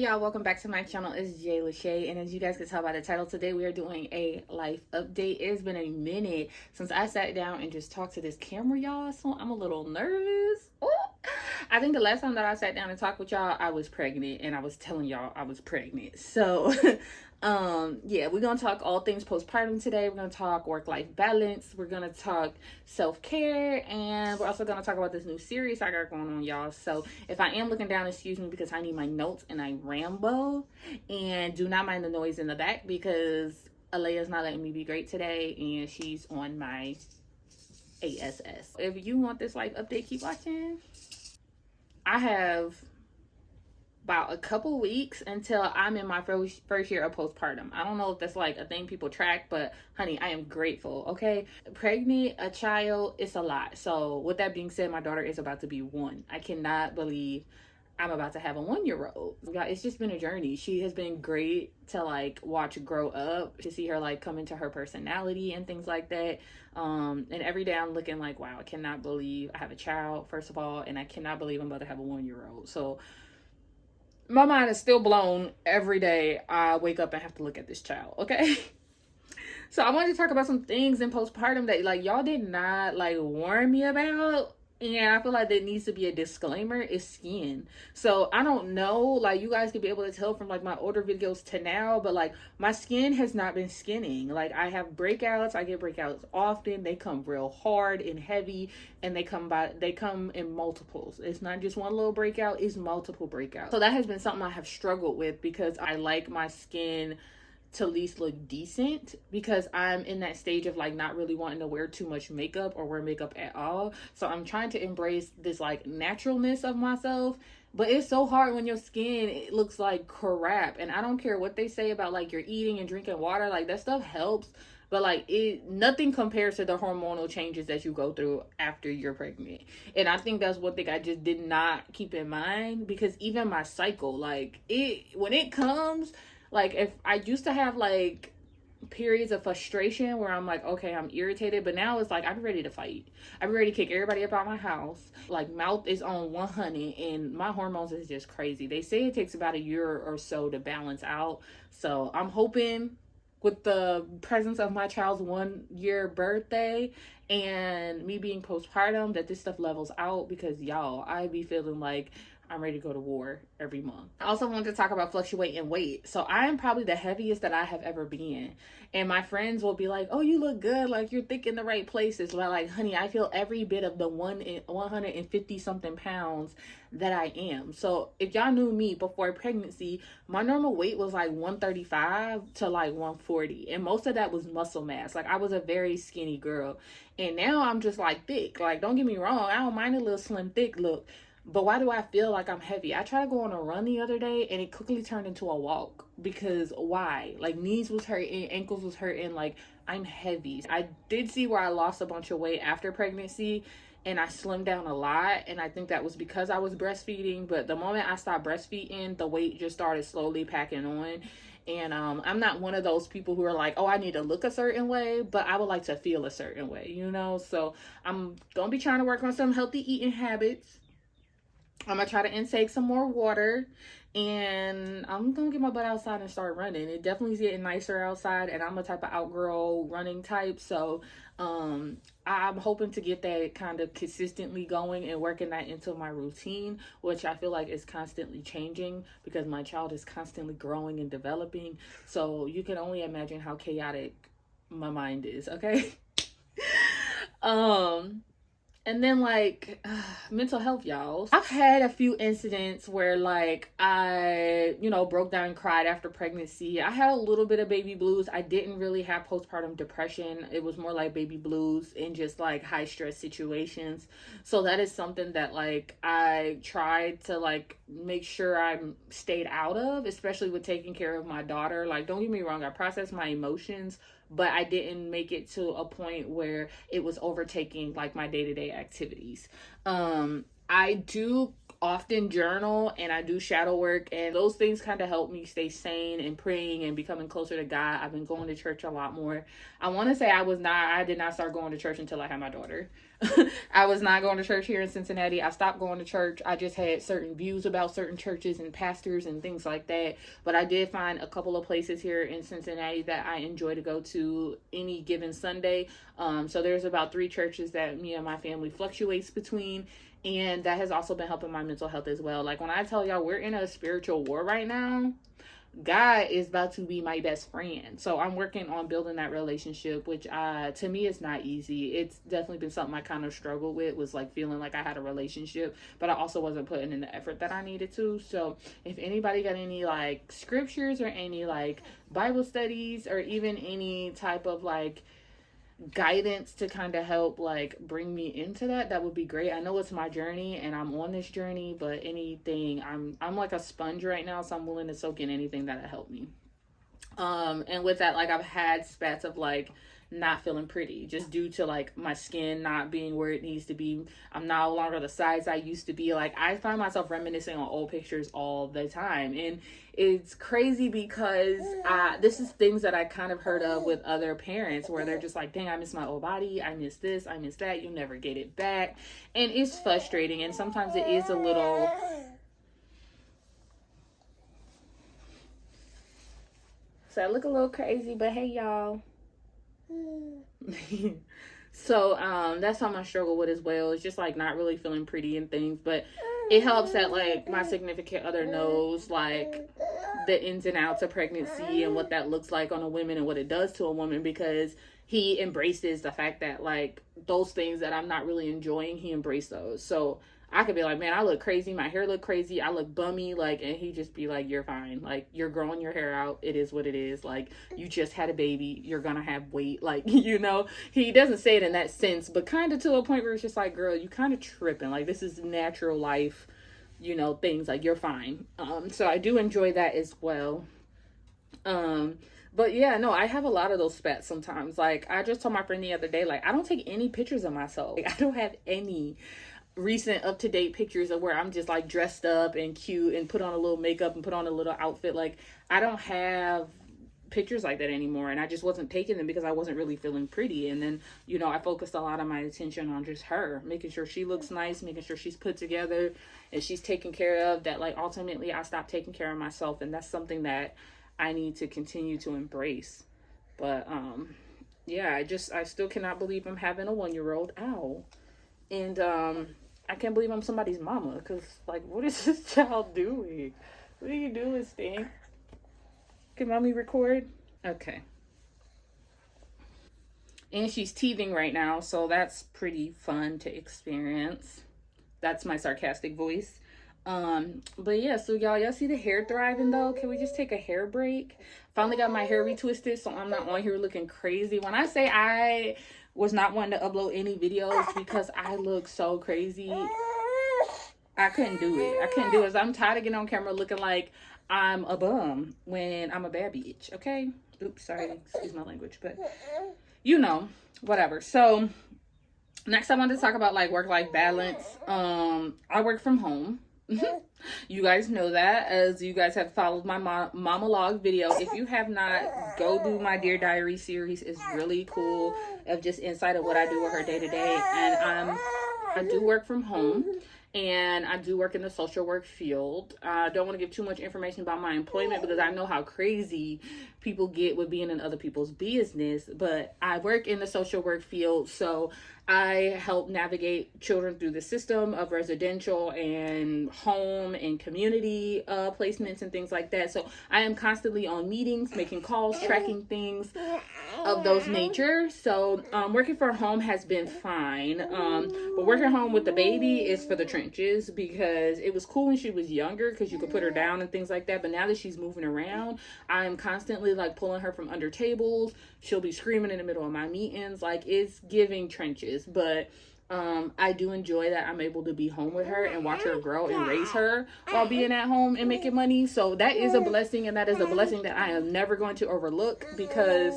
y'all, welcome back to my channel. It's JayLa'Shay, and as you guys can tell by the title, today we are doing a life update. It's been a minute since I sat down and just talked to this camera, y'all, so I'm a little nervous. Ooh. I think the last time that I sat down and talked with y'all, I was pregnant, and I was telling y'all I was pregnant. So yeah, we're gonna talk all things postpartum today. We're gonna talk work-life balance, we're gonna talk self-care, and we're also gonna talk about this new series I got going on, y'all. So if I am looking down, excuse me, because I need my notes and I rambo, and do not mind the noise in the back because Alea's not letting me be great today and she's on my ASS. If you want this life update, keep watching. I have about a couple weeks until I'm in my first year of postpartum. I don't know if that's like a thing people track, but honey, I am grateful. Okay, pregnant a child, it's a lot. So with that being said, my daughter is about to be 1. I cannot believe I'm about to have a 1-year-old. It's just been a journey. She has been great to like watch grow up, to see her like come into her personality and things like that. And every day I'm looking like, wow, I cannot believe I have a child, first of all, and I cannot believe I'm about to have a 1-year-old. So my mind is still blown every day I wake up and have to look at this child, okay? So I wanted to talk about some things in postpartum that like y'all did not like warn me about. And I feel like there needs to be a disclaimer, is skin. So I don't know, like you guys could be able to tell from like my older videos to now, but like my skin has not been skinning. Like I have breakouts, I get breakouts often. They come real hard and heavy, and they come in multiples. It's not just one little breakout, it's multiple breakouts. So that has been something I have struggled with because I like my skin to at least look decent, because I'm in that stage of like not really wanting to wear too much makeup or wear makeup at all. So I'm trying to embrace this like naturalness of myself, but it's so hard when your skin, it looks like crap. And I don't care what they say about like you're eating and drinking water, like that stuff helps, but like nothing compares to the hormonal changes that you go through after you're pregnant. And I think that's one thing I just did not keep in mind, because even my cycle, like when it comes, like if I used to have like periods of frustration where I'm like, okay, I'm irritated, but now it's like I'm ready to fight. I'm ready to kick everybody up out my house. Like mouth is on 100 and my hormones is just crazy. They say it takes about a year or so to balance out. So I'm hoping with the presence of my child's 1-year birthday and me being postpartum that this stuff levels out, because y'all, I be feeling like I'm ready to go to war every month. I also wanted to talk about fluctuating weight. So I am probably the heaviest that I have ever been. And my friends will be like, oh, you look good. Like you're thick in the right places. But like, honey, I feel every bit of the 150 something pounds that I am. So if y'all knew me before pregnancy, my normal weight was like 135 to like 140. And most of that was muscle mass. Like I was a very skinny girl. And now I'm just like thick. Like don't get me wrong, I don't mind a little slim thick look. But why do I feel like I'm heavy? I tried to go on a run the other day and it quickly turned into a walk. Because why? Like knees was hurting, ankles was hurting, like I'm heavy. I did see where I lost a bunch of weight after pregnancy and I slimmed down a lot. And I think that was because I was breastfeeding. But the moment I stopped breastfeeding, the weight just started slowly packing on. And I'm not one of those people who are like, oh, I need to look a certain way, but I would like to feel a certain way, you know? So I'm going to be trying to work on some healthy eating habits. I'm gonna try to intake some more water, and I'm gonna get my butt outside and start running. It definitely is getting nicer outside, and I'm a type of outgirl running type, so I'm hoping to get that kind of consistently going and working that into my routine, which I feel like is constantly changing because my child is constantly growing and developing. So you can only imagine how chaotic my mind is, okay? And then like mental health, y'all. I've had a few incidents where like I, broke down and cried after pregnancy. I had a little bit of baby blues. I didn't really have postpartum depression. It was more like baby blues and just like high stress situations. So that is something that like I tried to like make sure I stayed out of, especially with taking care of my daughter. Like don't get me wrong, I processed my emotions, but I didn't make it to a point where it was overtaking like my day-to-day activities. I do often journal and I do shadow work, and those things kind of help me stay sane and praying and becoming closer to God. I've been going to church a lot more. I want to say I did not start going to church until I had my daughter. I was not going to church here in Cincinnati. I stopped going to church. I just had certain views about certain churches and pastors and things like that. But I did find a couple of places here in Cincinnati that I enjoy to go to any given Sunday. So there's about 3 churches that me and my family fluctuates between. And that has also been helping my mental health as well. Like when I tell y'all we're in a spiritual war right now, God is about to be my best friend. So I'm working on building that relationship, which to me is not easy. It's definitely been something I kind of struggled with, was like feeling like I had a relationship, but I also wasn't putting in the effort that I needed to. So if anybody got any like scriptures or any like Bible studies or even any type of like guidance to kind of help like bring me into that would be great. I know it's my journey and I'm on this journey, but anything, I'm like a sponge right now, so I'm willing to soak in anything that'll help me. And with that, like I've had spats of like not feeling pretty just due to like my skin not being where it needs to be. I'm no longer the size I used to be. Like I find myself reminiscing on old pictures all the time, and it's crazy because this is things that I kind of heard of with other parents where they're just like, dang, I miss my old body, I miss this, I miss that, you'll never get it back. And it's frustrating, and sometimes it is a little so I look a little crazy, but hey y'all. So that's something I struggle with as well. It's just like not really feeling pretty and things, but it helps that like my significant other knows like the ins and outs of pregnancy and what that looks like on a woman and what it does to a woman, because he embraces the fact that like those things that I'm not really enjoying, he embraced those. So I could be like, man, I look crazy, my hair look crazy, I look bummy, like, and he just be like, you're fine, like, you're growing your hair out, it is what it is, like, you just had a baby, you're gonna have weight, like, you know, he doesn't say it in that sense, but kind of to a point where it's just like, girl, you kind of tripping, like, this is natural life, you know, things, like, you're fine. So I do enjoy that as well. But yeah, no, I have a lot of those spats sometimes. Like, I just told my friend the other day, like, I don't take any pictures of myself, like, I don't have any recent up-to-date pictures of where I'm just like dressed up and cute and put on a little makeup and put on a little outfit. Like I don't have pictures like that anymore, and I just wasn't taking them because I wasn't really feeling pretty. And then, you know, I focused a lot of my attention on just her, making sure she looks nice, making sure she's put together and she's taken care of. That like ultimately I stopped taking care of myself, and that's something that I need to continue to embrace. But yeah, I still cannot believe I'm having a 1-year-old. Ow. And I can't believe I'm somebody's mama, because, like, what is this child doing? What are you doing, Sting? Can mommy record? Okay. And she's teething right now, so that's pretty fun to experience. That's my sarcastic voice. But yeah, so y'all see the hair thriving though? Can we just take a hair break? Finally got my hair retwisted, so I'm not on here looking crazy. When I say I was not wanting to upload any videos because I look so crazy, I couldn't do it. I'm tired of getting on camera looking like I'm a bum when I'm a bad bitch. Okay, oops, sorry, excuse my language, but you know, whatever. So next I wanted to talk about like work-life balance. I work from home. You guys know that, as you guys have followed my monologue video. If you have not, go do my Dear Diary series. It's really cool, of just insight of what I do with her day to day. And I do work from home, and I do work in the social work field. I don't want to give too much information about my employment because I know how crazy people get with being in other people's business, but I work in the social work field, so I help navigate children through the system of residential and home and community placements and things like that. So I am constantly on meetings, making calls, tracking things of those nature. So working from home has been fine. But working home with the baby is for the trenches, because it was cool when she was younger because you could put her down and things like that. But now that she's moving around, I'm constantly like pulling her from under tables. She'll be screaming in the middle of my meetings. Like, it's giving trenches. But I do enjoy that I'm able to be home with her and watch her grow and raise her while being at home and making money. So that is a blessing, and that is a blessing that I am never going to overlook, because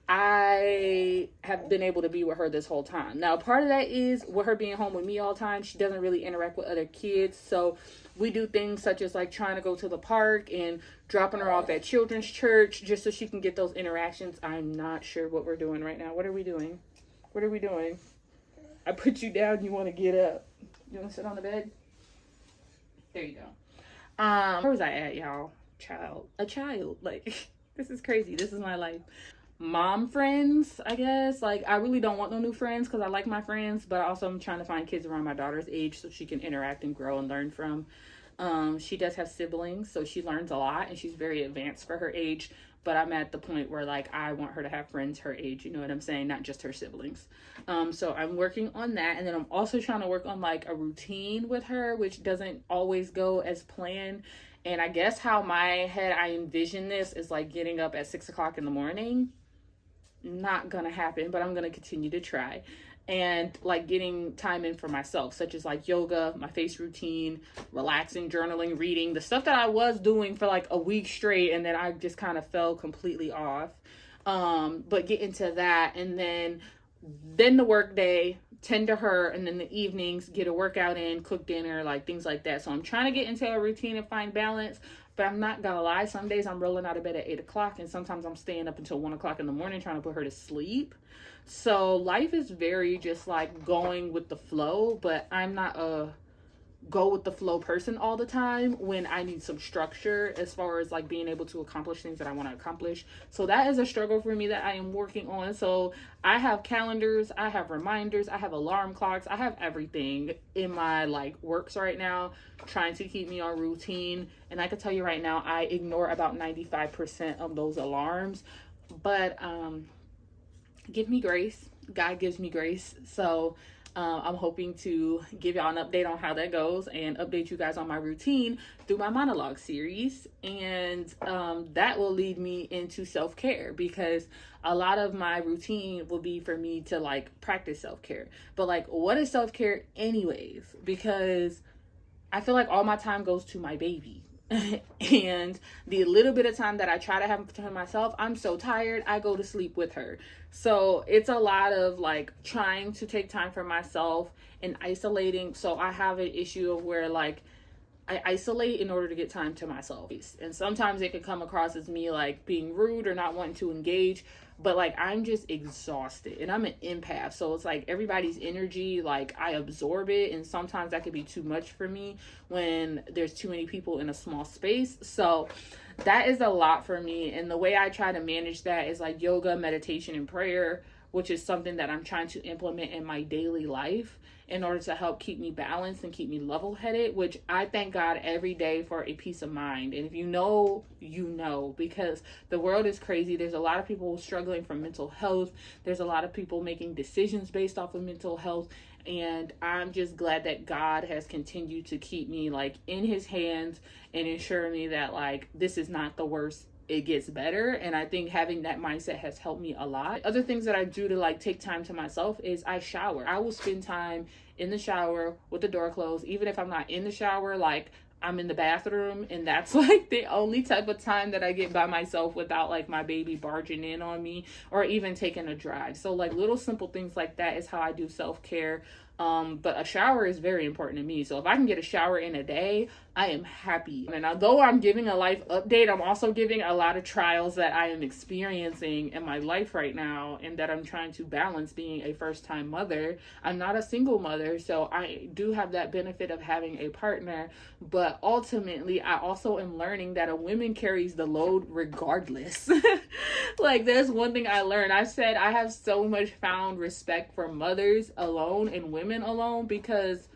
I have been able to be with her this whole time. Now, part of that is with her being home with me all the time, she doesn't really interact with other kids. So we do things such as like trying to go to the park and dropping her off at children's church just so she can get those interactions. I'm not sure what we're doing right now. What are we doing? What are we doing? I put you down. You want to get up? You want to sit on the bed? There you go. Where was I at, y'all? A child. Like, this is crazy. This is my life. Mom friends, I guess. Like, I really don't want no new friends because I like my friends, but also I'm trying to find kids around my daughter's age so she can interact and grow and learn from. She does have siblings, so she learns a lot and she's very advanced for her age, but I'm at the point where like I want her to have friends her age, you know what I'm saying, not just her siblings. So I'm working on that, and then I'm also trying to work on like a routine with her, which doesn't always go as planned. And I guess how my head I envision this is like getting up at 6 o'clock in the morning. Not gonna happen, but I'm gonna continue to try. And like getting time in for myself, such as like yoga, my face routine, relaxing, journaling, reading, the stuff that I was doing for like a week straight and then I just kind of fell completely off. But get into that, and then the work day, tend to her, and then the evenings get a workout in, cook dinner, like things like that. So I'm trying to get into a routine and find balance. But I'm not gonna lie, some days I'm rolling out of bed at 8 o'clock, and sometimes I'm staying up until 1 o'clock in the morning trying to put her to sleep. So life is very just like going with the flow, but I'm not a go with the flow person all the time when I need some structure as far as like being able to accomplish things that I want to accomplish. So that is a struggle for me that I am working on. So I have calendars, I have reminders, I have alarm clocks, I have everything in my like works right now trying to keep me on routine. And I can tell you right now, I ignore about 95% of those alarms, but give me grace. God gives me grace. So I'm hoping to give y'all an update on how that goes and update you guys on my routine through my monologue series. And that will lead me into self-care, because a lot of my routine will be for me to like practice self-care. But like, what is self-care anyways? Because I feel like all my time goes to my baby. And the little bit of time that I try to have to myself, I'm so tired, I go to sleep with her. So it's a lot of like trying to take time for myself and isolating. So I have an issue of where like I isolate in order to get time to myself. And sometimes it can come across as me like being rude or not wanting to engage, but like I'm just exhausted and I'm an empath. So it's like everybody's energy, like I absorb it, and sometimes that could be too much for me when there's too many people in a small space. So that is a lot for me. And the way I try to manage that is like yoga, meditation, and prayer, which is something that I'm trying to implement in my daily life in order to help keep me balanced and keep me level-headed, which I thank God every day for a peace of mind. And if you know, you know, because the world is crazy. There's a lot of people struggling from mental health. There's a lot of people making decisions based off of mental health. And I'm just glad that God has continued to keep me like in his hands and ensure me that like this is not the worst, it gets better. And I think having that mindset has helped me a lot. Other things that I do to like take time to myself is I shower. I will spend time in the shower with the door closed. Even if I'm not in the shower, like I'm in the bathroom, and that's like the only type of time that I get by myself without like my baby barging in on me or even taking a drive. So like little simple things like that is how I do self-care. But a shower is very important to me. So if I can get a shower in a day, I am happy. And although I'm giving a life update, I'm also giving a lot of trials that I am experiencing in my life right now and that I'm trying to balance being a first-time mother. I'm not a single mother, so I do have that benefit of having a partner. But ultimately, I also am learning that a woman carries the load regardless. Like, there's one thing I learned. I said I have so much found respect for mothers alone and women alone, because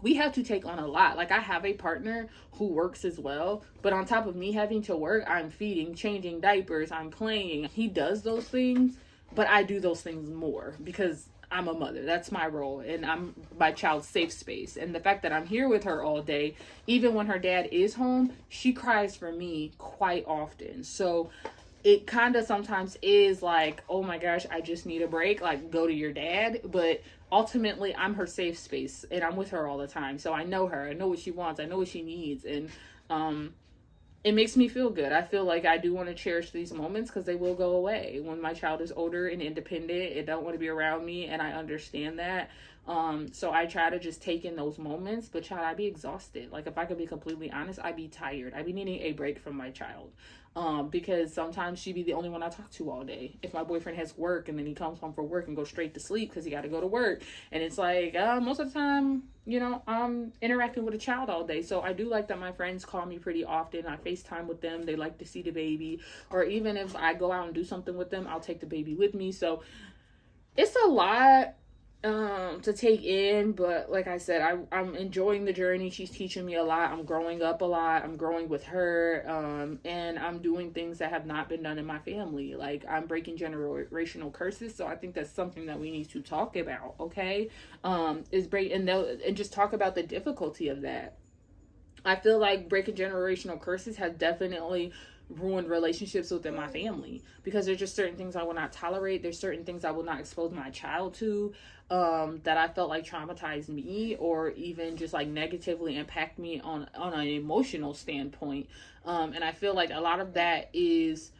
we have to take on a lot. Like, I have a partner who works as well, but on top of me having to work, I'm feeding, changing diapers, I'm playing. He does those things, but I do those things more because I'm a mother. That's my role, and I'm my child's safe space. And the fact that I'm here with her all day, even when her dad is home, she cries for me quite often. So it kind of sometimes is like, oh my gosh, I just need a break, like go to your dad. But ultimately, I'm her safe space and I'm with her all the time. So I know her, I know what she wants, I know what she needs. And it makes me feel good. I feel like I do want to cherish these moments because they will go away. When my child is older and independent, it don't want to be around me, and I understand that. So I try to just take in those moments, but child, I'd be exhausted. Like, if I could be completely honest, I'd be tired. I'd be needing a break from my child. Because sometimes she'd be the only one I talk to all day. If my boyfriend has work and then he comes home from work and goes straight to sleep because he got to go to work. And it's like, most of the time, you know, I'm interacting with a child all day. So I do like that my friends call me pretty often. I FaceTime with them. They like to see the baby. Or even if I go out and do something with them, I'll take the baby with me. So it's a lot to take in, but like I said, I'm enjoying the journey. She's teaching me a lot. I'm growing up a lot. I'm growing with her, and I'm doing things that have not been done in my family. Like, I'm breaking generational curses. So I think that's something that we need to talk about. Okay, is break and just talk about the difficulty of that. I feel like breaking generational curses has definitely ruined relationships within my family, because there's just certain things I will not tolerate. There's certain things I will not expose my child to, that I felt like traumatized me, or even just like negatively impact me on an emotional standpoint. And I feel like a lot of that is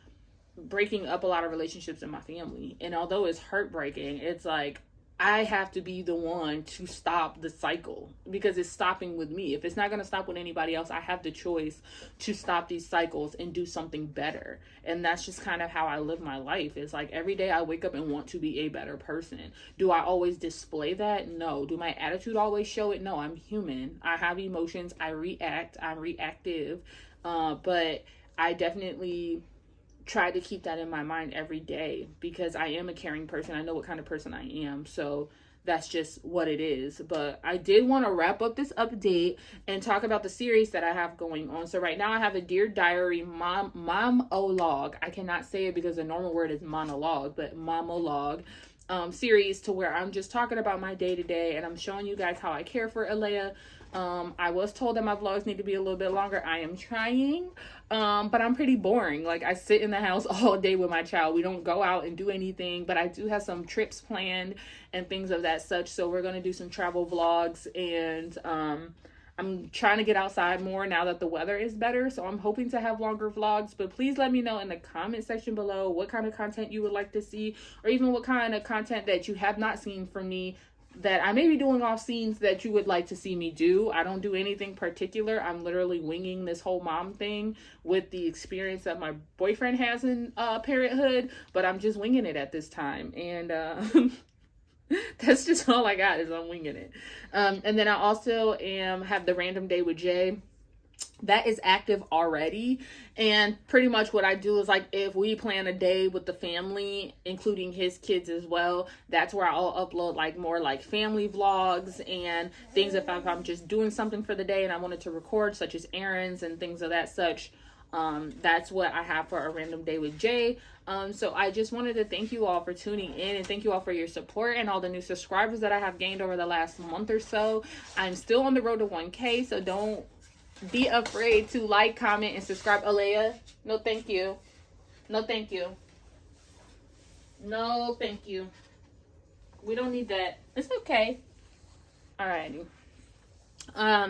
breaking up a lot of relationships in my family. And although it's heartbreaking, it's like, I have to be the one to stop the cycle, because it's stopping with me. If it's not going to stop with anybody else, I have the choice to stop these cycles and do something better. And that's just kind of how I live my life. It's like every day I wake up and want to be a better person. Do I always display that? No. Do my attitude always show it? No. I'm human. I have emotions. I react. I'm reactive. But I definitely try to keep that in my mind every day, because I am a caring person. I know what kind of person I am. So that's just what it is. But I did want to wrap up this update and talk about the series that I have going on. So right now I have a Dear Diary monologue. I cannot say it because the normal word is monologue, but monologue series, to where I'm just talking about my day to day, and I'm showing you guys how I care for Alea. I was told that my vlogs need to be a little bit longer. I am trying, but I'm pretty boring. Like, I sit in the house all day with my child. We don't go out and do anything, but I do have some trips planned and things of that such. So we're going to do some travel vlogs, and I'm trying to get outside more now that the weather is better. So I'm hoping to have longer vlogs, but please let me know in the comment section below what kind of content you would like to see, or even what kind of content that you have not seen from me that I may be doing off scenes that you would like to see me do. I don't do anything particular. I'm literally winging this whole mom thing with the experience that my boyfriend has in parenthood, but I'm just winging it at this time. And that's just all I got, is I'm winging it. And then I also have the Random Day with Jay. That is active already, and pretty much what I do is, like, if we plan a day with the family, including his kids as well, that's where I'll upload like more like family vlogs and things. If I'm just doing something for the day and I wanted to record, such as errands and things of that such, that's what I have for a Random Day with Jay. So I just wanted to thank you all for tuning in, and thank you all for your support and all the new subscribers that I have gained over the last month or so. I'm still on the road to 1K, so don't be afraid to like, comment, and subscribe. Alea, no thank you. No thank you. No thank you. We don't need that. It's okay. Alrighty.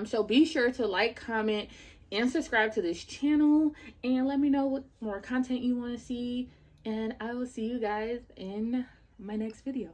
So be sure to like, comment, and subscribe to this channel, and let me know what more content you want to see, and I will see you guys in my next video.